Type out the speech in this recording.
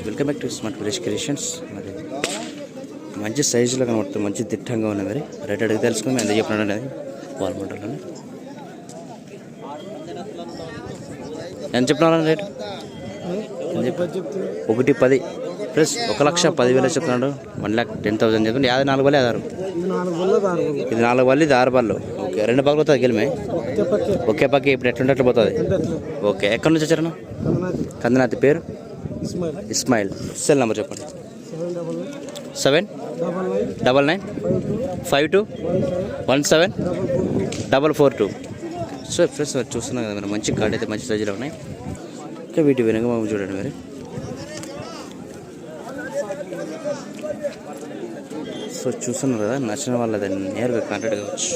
Welcome back to smart village creations. మరి మంచి సైజులో కనబడుతుంది, మంచి దిట్టంగా ఉన్నాయి. మరి రేట్ అడిగి తెలుసుకుని ఎంత చెప్పినాడు అనేది పాల్మంటలో ఎంత చెప్తున్నాను రేటు? 1,10 ప్లస్ 1,10,000 చెప్తున్నాడు. 1,10,000 చెప్తున్నాడు. 54 బల్లి ఆధారు, ఇది 4 బల్లి, ఇది 6 బళ్ళు. ఓకే, 2 పక్కలు పోతుంది గెలిమే ఒకే పక్క. ఇప్పుడు ఎట్లుంటే అట్లా పోతుంది. ఓకే, ఎక్కడి నుంచి వచ్చారన్నా? కందనాథ్. పేరు ఇస్మాయిల్. సెల్ నెంబర్ చెప్పండి. 799952174442. సో ఫ్రెండ్స్ చూస్తున్నాం కదా మరి, మంచి కార్డు అయితే మంచి సైజులో ఉన్నాయి. ఇంకా వీటి వెనక మనం చూడండి మరి. సో చూస్తున్నారు కదా, నచ్చిన వాళ్ళు దాన్ని నేరుగా కాంటాక్ట్ కావచ్చు.